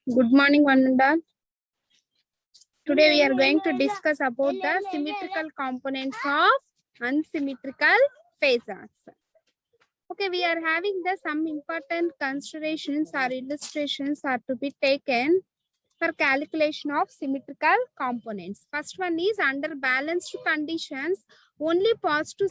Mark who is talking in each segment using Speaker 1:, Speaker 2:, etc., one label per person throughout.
Speaker 1: Good morning, one and all. Today we are going to discuss about the symmetrical components of unsymmetrical phasors. Okay, we are having some important considerations or illustrations are to be taken for calculation of symmetrical components. First one is under balanced conditions, only positive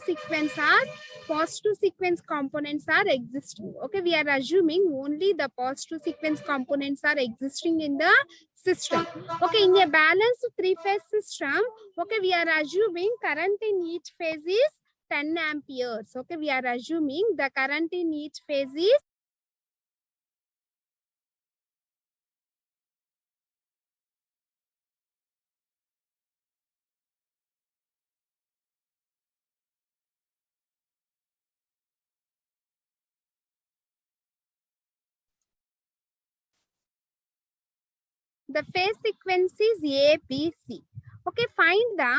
Speaker 1: sequence components are existing. Okay, we are assuming only the positive sequence components are existing in the system. Okay, in a balanced three-phase system, okay, we are assuming current in each phase is 10 amperes. Okay, we are assuming the current in each phase is the phase sequence is A, B, C. Okay, find the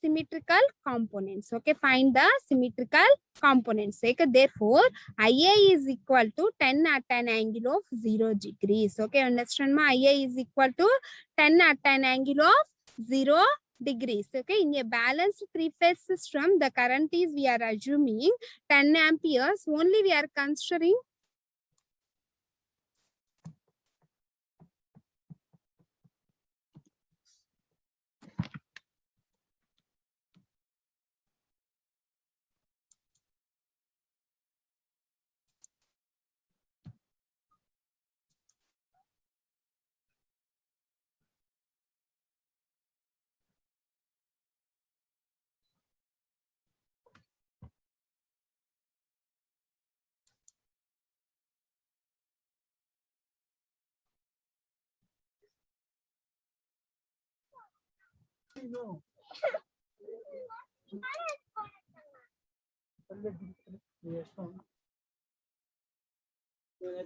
Speaker 1: symmetrical components. Okay, find the symmetrical components. Okay, therefore, IA is equal to 10 at an angle of 0 degrees. Okay, understand ma? IA is equal to 10 at an angle of 0 degrees. Okay, in a balanced three-phase system, the current is, we are assuming 10 amperes. Only we are considering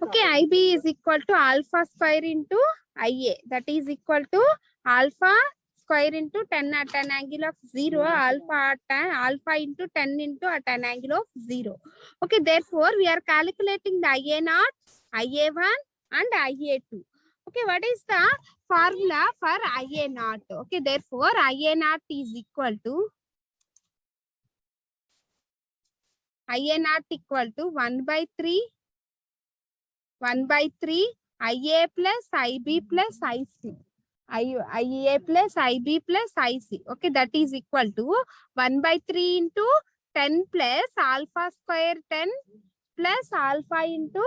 Speaker 1: okay, IB is equal to alpha square into IA. That is equal to alpha square into 10 at an angle of 0. Alpha into 10 into at an angle of 0. Okay, therefore, we are calculating the IA naught, IA1 and IA2. Okay, what is the formula for IA naught? Okay, therefore, IA naught is equal to IA naught equal to 1 by 3 IA plus IB plus IC. IA plus IB plus IC. Okay, that is equal to 1 by 3 into 10 plus alpha square 10 plus alpha into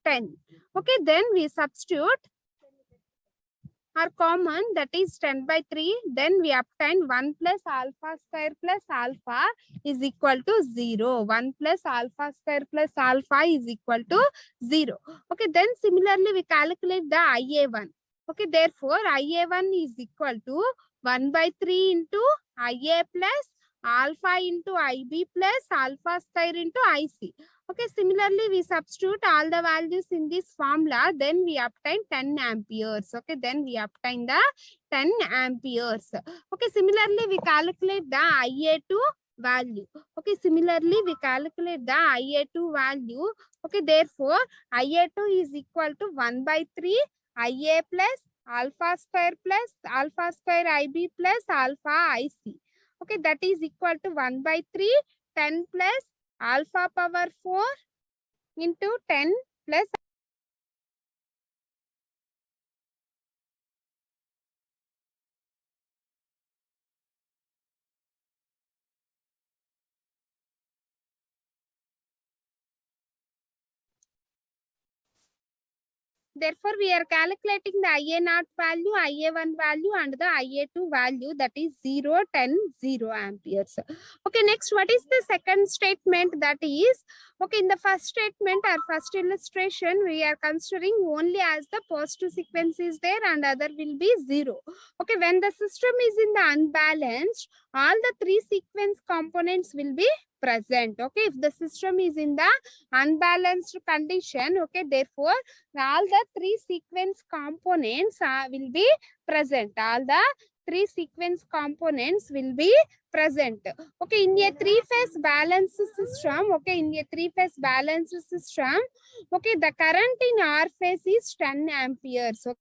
Speaker 1: 10. Okay, then we substitute are common, that is 10 by 3. Then we obtain 1 plus alpha square plus alpha is equal to 0. 1 plus alpha square plus alpha is equal to 0. Okay, then similarly we calculate the IA1. Okay, therefore IA1 is equal to 1 by 3 into IA plus alpha into IB plus alpha square into IC. Okay, similarly, we substitute all the values in this formula, then we obtain 10 amperes. Okay, then we obtain the 10 amperes. Okay, similarly, we calculate the IA2 value. Okay, similarly, we calculate the IA2 value. Okay, therefore, IA2 is equal to 1 by 3 IA plus alpha square IB plus alpha IC. Okay, that is equal to 1 by 3 10 plus alpha power 4 into 10 plus therefore, we are calculating the IA naught value, IA1 value and the IA2 value, that is 0, 10, 0 amperes. Okay, next, what is the second statement? That is, okay, in the first statement or first illustration, we are considering only as the positive sequence is there and other will be 0. Okay, when the system is in the unbalanced, all the three sequence components will be present. Okay, if the system is in the unbalanced condition, okay, therefore all the three sequence components will be present. All the three sequence components will be present. Okay, in a three-phase balanced system, okay, in a three-phase balanced system, okay, the current in R phase is 10 amperes. Okay.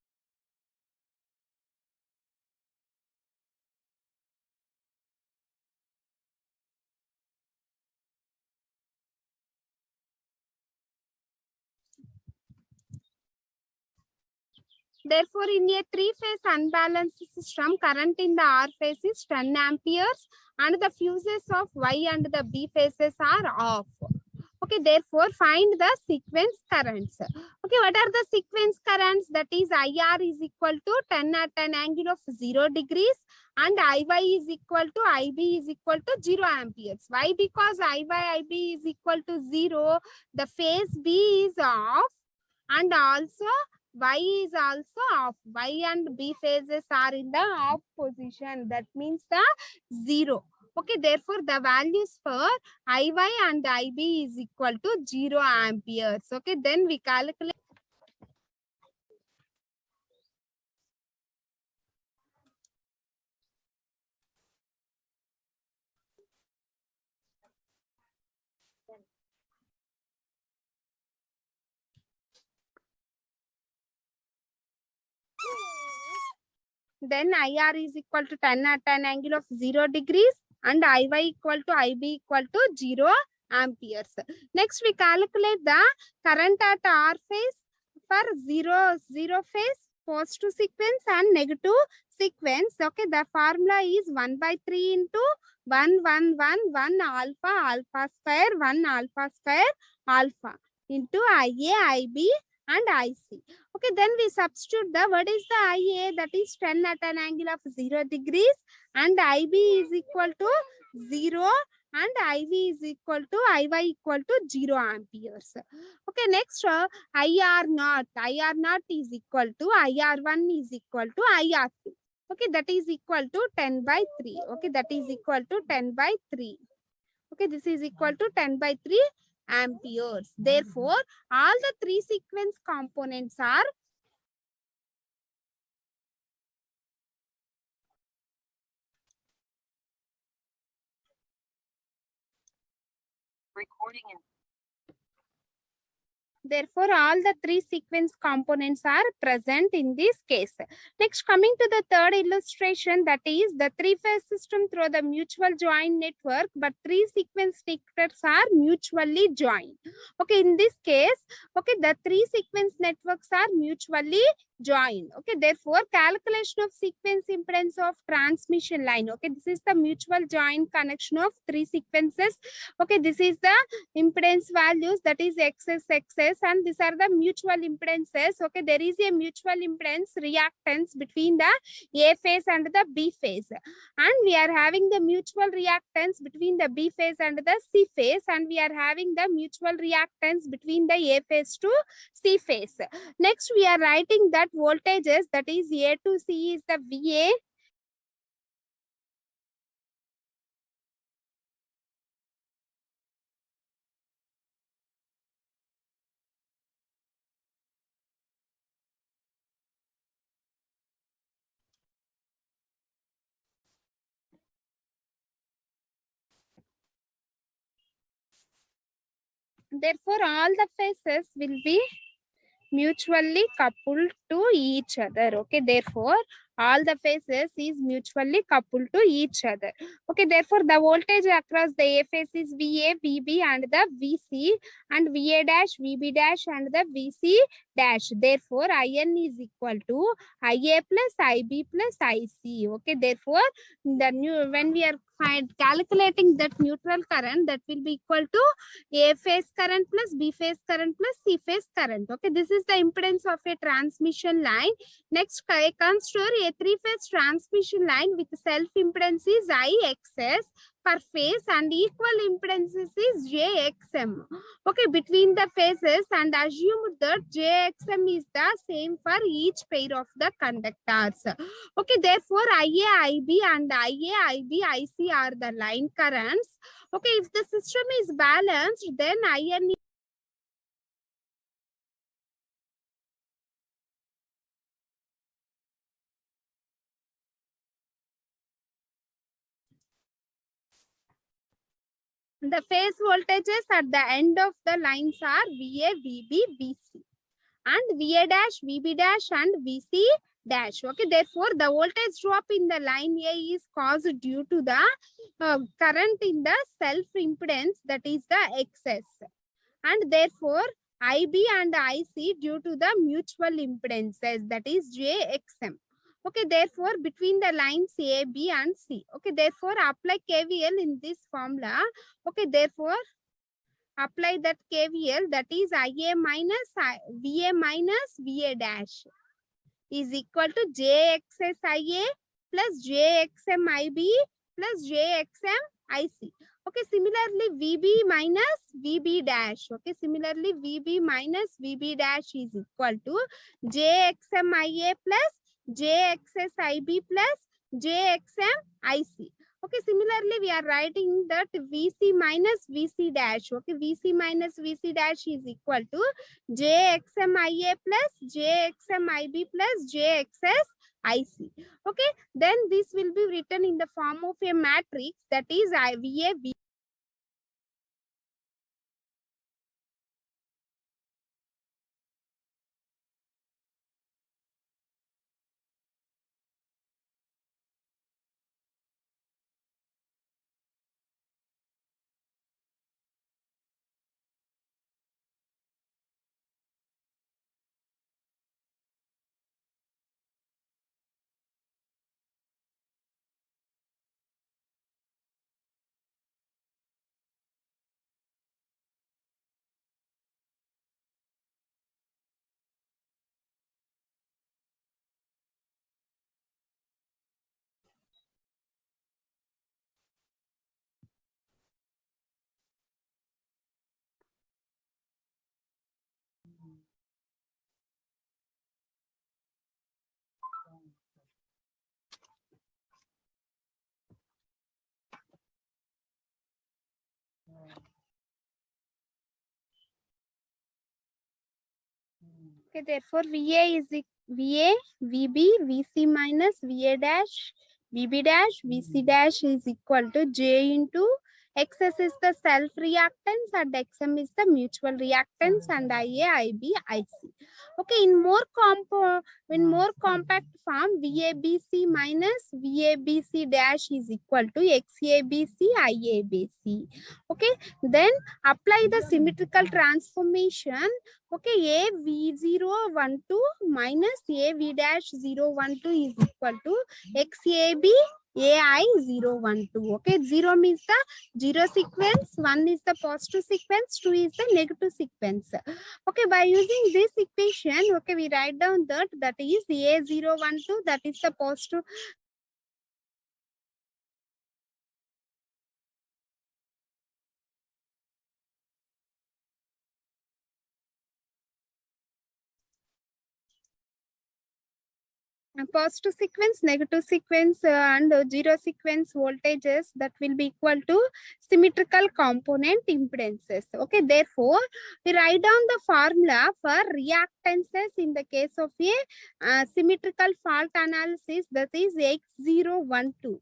Speaker 1: Therefore, in a three-phase unbalanced system, current in the R phase is 10 amperes and the fuses of Y and the B phases are off. Okay, therefore, find the sequence currents. Okay, what are the sequence currents? That is IR is equal to 10 at an angle of 0 degrees and IY is equal to IB is equal to 0 amperes. Why? Because IB is equal to 0, the phase B is off and also Y is also off. Y and B phases are in the off position. That means the 0. Okay, therefore the values for IY and IB is equal to 0 amperes. Okay, then we calculate. Then IR is equal to 10 at an angle of 0 degrees and IY equal to IB equal to 0 amperes. Next, we calculate the current at R phase for 0 phase, positive sequence and negative sequence. Okay, the formula is 1/3 into 1 alpha square 1 alpha square alpha into IA, IB and IC. Okay, then we substitute the, what is the IA? That is 10 at an angle of 0 degrees and IB is equal to 0 and IV is equal to IY equal to 0 amperes. Okay, next IR naught is equal to IR1 is equal to IR2. Okay, that is equal to 10/3. Okay, that is equal to 10/3. Okay, this is equal to 10/3 amperes. Therefore, all the three sequence components are recording in. Therefore, all the three sequence components are present in this case. Next, coming to the third illustration, that is the three-phase system through the mutual joint network, but three sequence networks are mutually joined. Okay, in this case, okay, the three sequence networks are mutually joined. Okay, therefore, calculation of sequence impedance of transmission line. Okay, this is the mutual joint connection of three sequences. Okay, this is the impedance values, that is XS, and these are the mutual impedances. Okay, there is a mutual impedance reactance between the A phase and the B phase, and we are having the mutual reactance between the B phase and the C phase, and we are having the mutual reactance between the A phase to C phase. Next, we are writing that voltages, that is A to C is the VA. Therefore, all the phases will be mutually coupled to each other. Okay, therefore all the phases is mutually coupled to each other. Okay, therefore the voltage across the A phase is VA, VB and the VC, and VA dash, VB dash and the VC dash. Therefore IN is equal to IA plus IB plus IC. Okay, therefore the new, when we are calculating that neutral current, that will be equal to A phase current plus B phase current plus C phase current. Okay, this is the impedance of a transmission line. Next, consider a three-phase transmission line with self-impedance is IXS per phase and equal impedances is JXM. Okay, between the phases, and assume that JXM is the same for each pair of the conductors. Okay, therefore IA, IB and IA, IB, IC are the line currents. Okay, if the system is balanced, then IN the phase voltages at the end of the lines are VA, VB, VC, and VA dash, VB dash, and VC dash. Okay, therefore the voltage drop in the line A is caused due to the current in the self impedance, that is the excess, and therefore IB and IC due to the mutual impedances, that is JXM. Okay, therefore between the lines A, B and C. Okay, therefore apply KVL in this formula. Okay, therefore apply that KVL, that is VA minus VA dash is equal to JXS IA plus JXM IB plus JXM IC. Okay, similarly VB minus VB dash. Okay, similarly VB minus VB dash is equal to JXM IA plus JXS IB plus JXM IC. Okay, similarly we are writing that VC minus VC dash. Okay, VC minus VC dash is equal to JXM IA plus JXM IB plus JXS IC. Okay, then this will be written in the form of a matrix, that is VA. Okay, therefore VA is VA, VB, VC minus VA dash, VB dash, VC dash is equal to J into XS is the self reactance and XM is the mutual reactance and IA, IB, IC. Okay, in more compact form, VABC minus VABC dash is equal to XABC, IABC. Okay, then apply the symmetrical transformation. Okay, A V012 minus A V dash 012 is equal to XAB AI 012. Okay, 0 means the zero sequence, 1 is the positive sequence, 2 is the negative sequence. Okay, by using this equation, okay, we write down that is A012, that is the positive. Positive sequence, negative sequence and zero sequence voltages that will be equal to symmetrical component impedances. Okay, therefore we write down the formula for reactances in the case of a symmetrical fault analysis, that is X012.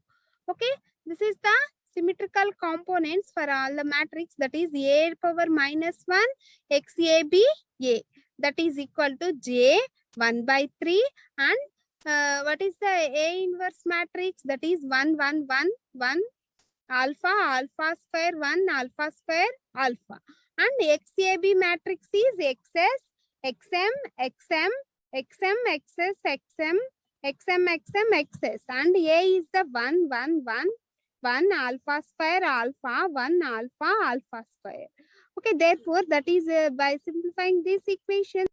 Speaker 1: Okay, this is the symmetrical components for all the matrix, that is A power minus 1 XAB A, that is equal to J 1 by 3 and what is the A inverse matrix? That is 1, 1, 1, 1, alpha, alpha square, 1, alpha square, alpha. And XAB matrix is XS, XM, XM, XM, XS, XM, XM, XM, XS. And A is the 1, 1, 1, 1, alpha square, alpha, 1, alpha, alpha square. Okay, therefore, that is by simplifying this equation,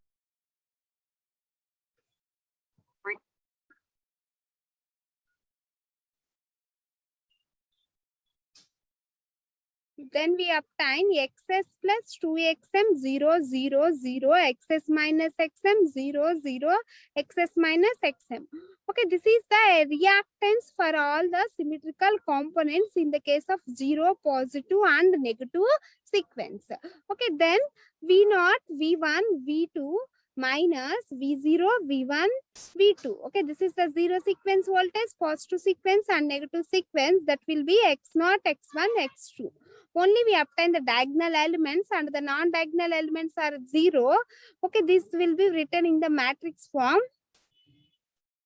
Speaker 1: then we obtain XS plus 2XM 0, 0, 0, XS minus XM 0, 0, XS minus XM. Okay, this is the reactance for all the symmetrical components in the case of 0, positive and negative sequence. Okay, then V0, V1, V2 minus V0, V1, V2. Okay, this is the zero sequence voltage, positive sequence and negative sequence, that will be X0, X1, X2. Only we obtain the diagonal elements and the non-diagonal elements are 0. Okay, this will be written in the matrix form.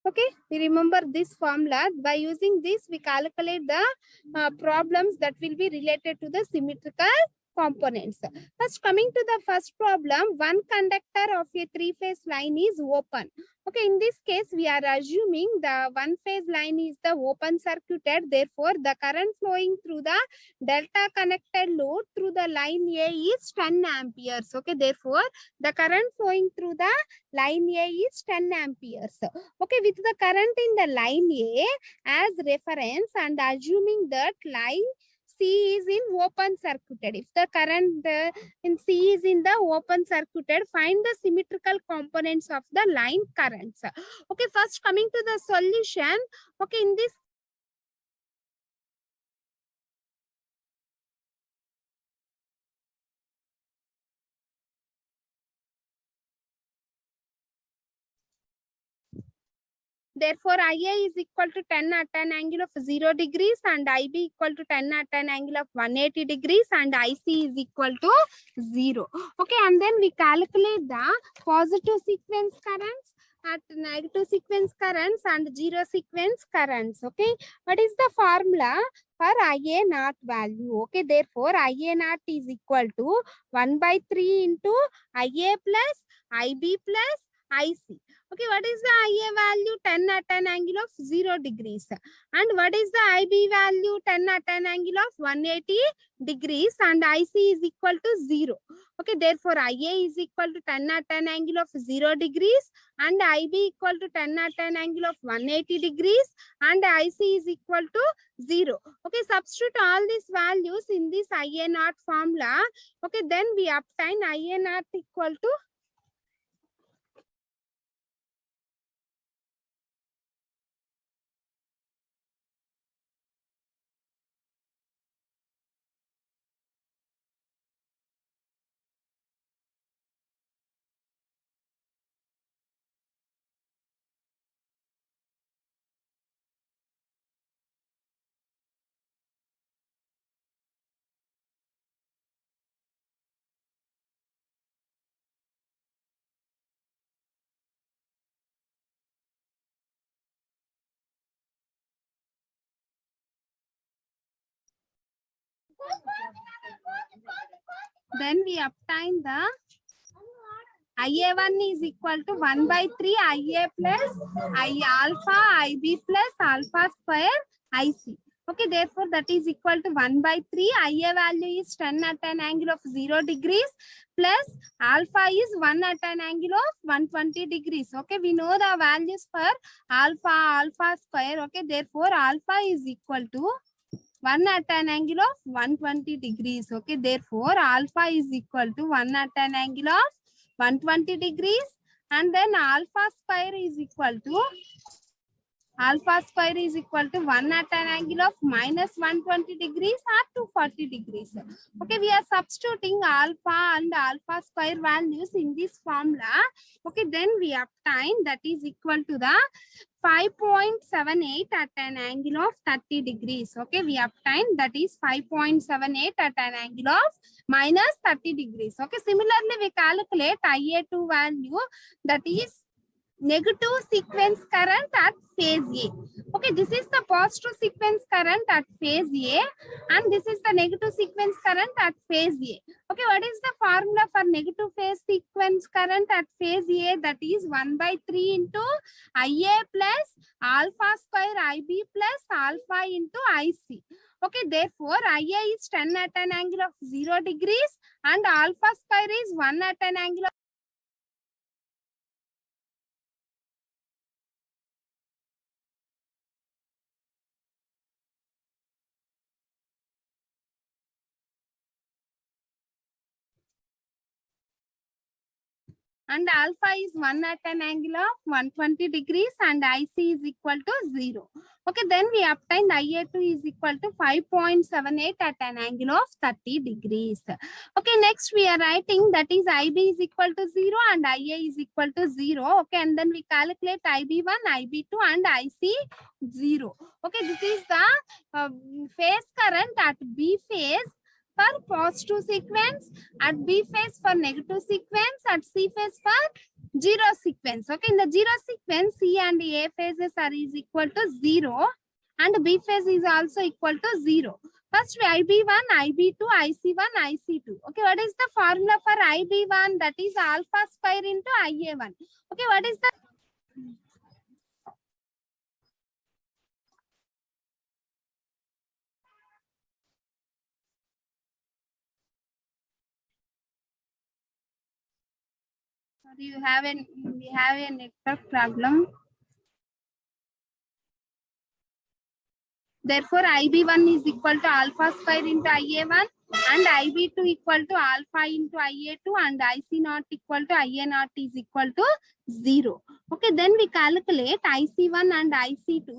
Speaker 1: Okay, we remember this formula. By using this, we calculate the problems that will be related to the symmetrical components. First, coming to the first problem, one conductor of a three-phase line is open. Okay, in this case, we are assuming the one phase line is the open circuited. Therefore, the current flowing through the delta connected load through the line A is 10 amperes. Okay, therefore, the current flowing through the line A is 10 amperes. Okay, with the current in the line A as reference and assuming that line C is in open circuited. If the current in C is in the open circuited, find the symmetrical components of the line currents. Okay, first coming to the solution. Okay, in this therefore, IA is equal to 10 at an angle of 0 degrees and IB equal to 10 at an angle of 180 degrees and IC is equal to 0. Okay, and then we calculate the positive sequence currents at negative sequence currents and zero sequence currents. Okay, what is the formula for IA naught value? Okay, therefore, IA naught is equal to 1 by 3 into IA plus IB plus IC. Okay, what is the IA value? 10 at an angle of 0 degrees. And what is the IB value? 10 at an angle of 180 degrees and IC is equal to 0. Okay, therefore IA is equal to 10 at an angle of 0 degrees and IB equal to 10 at an angle of 180 degrees and IC is equal to 0. Okay, substitute all these values in this IA naught formula. Okay, then we obtain IA naught equal to then we obtain the IA1 is equal to 1 by 3 IA plus I alpha IB plus alpha square IC. Okay, therefore that is equal to 1 by 3. IA value is 10 at an angle of 0 degrees plus alpha is 1 at an angle of 120 degrees. Okay, we know the values for alpha square. Okay, therefore alpha is equal to 1 at an angle of 120 degrees. Okay, therefore alpha is equal to 1 at an angle of 120 degrees and then alpha square is equal to 1 at an angle of minus 120 degrees or 240 degrees. Okay, we are substituting alpha and alpha square values in this formula. Okay, then we obtain that is equal to the 5.78 at an angle of 30 degrees. Okay, we obtain that is 5.78 at an angle of minus 30 degrees. Okay, similarly, we calculate IA2 value that is negative sequence current at phase A. Okay, this is the positive sequence current at phase A and this is the negative sequence current at phase A. Okay, what is the formula for negative phase sequence current at phase A? That is 1 by 3 into IA plus alpha square IB plus alpha into IC. Okay, therefore IA is 10 at an angle of 0 degrees and alpha square is 1 at an angle of and alpha is 1 at an angle of 120 degrees and IC is equal to 0. Okay, then we obtain IA2 is equal to 5.78 at an angle of 30 degrees. Okay, next we are writing that is IB is equal to 0 and IA is equal to 0. Okay, and then we calculate IB1, IB2 and IC 0. Okay, this is the phase current at B phase for positive sequence, at B phase for negative sequence, at C phase for zero sequence. Okay, in the zero sequence, C and A phases are is equal to 0 and B phase is also equal to 0. First IB1, IB2, IC1, IC2. Okay, what is the formula for IB1? That is alpha square into IA1. Okay, what is the we have a network problem. Therefore, IB1 is equal to alpha square into IA1 and IB2 equal to alpha into IA2 and IC naught equal to IA naught is equal to 0. Okay, then we calculate IC1 and IC2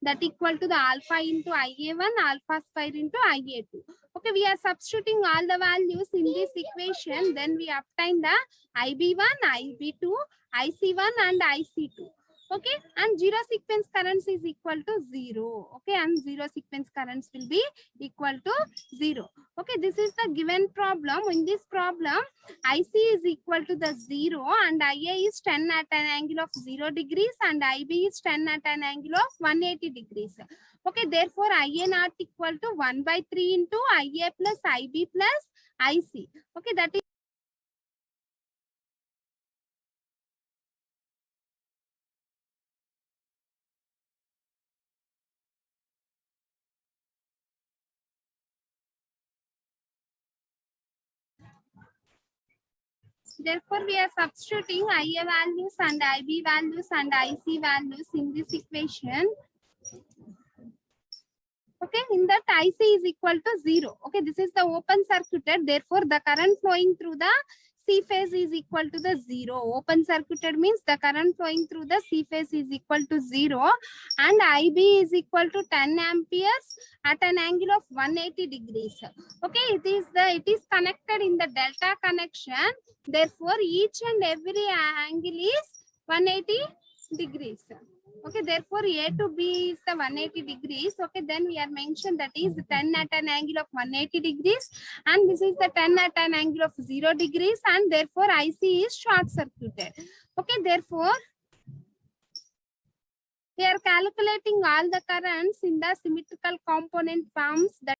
Speaker 1: that equal to the alpha into IA1 alpha square into IA2. Okay, we are substituting all the values in this equation. Then we obtain the IB1, IB2, IC1 and IC2. Okay, and zero sequence currents is equal to 0. Okay, and zero sequence currents will be equal to 0. Okay, this is the given problem. In this problem, IC is equal to the 0 and IA is 10 at an angle of 0 degrees and IB is 10 at an angle of 180 degrees. Okay, therefore IA naught equal to 1 by 3 into IA plus IB plus IC. Okay, that is therefore, we are substituting IA values and IB values and IC values in this equation. Okay, in that IC is equal to 0. Okay, this is the open circuited. Therefore, the current flowing through the C phase is equal to the 0. Open circuited means the current flowing through the C phase is equal to 0 and IB is equal to 10 amperes at an angle of 180 degrees. Okay, it is connected in the delta connection. Therefore, each and every angle is 180 degrees. Okay, therefore A to B is the 180 degrees. Okay, then we are mentioned that is 10 at an angle of 180 degrees and this is the 10 at an angle of 0 degrees and therefore IC is short circuited. Okay, therefore we are calculating all the currents in the symmetrical component forms. That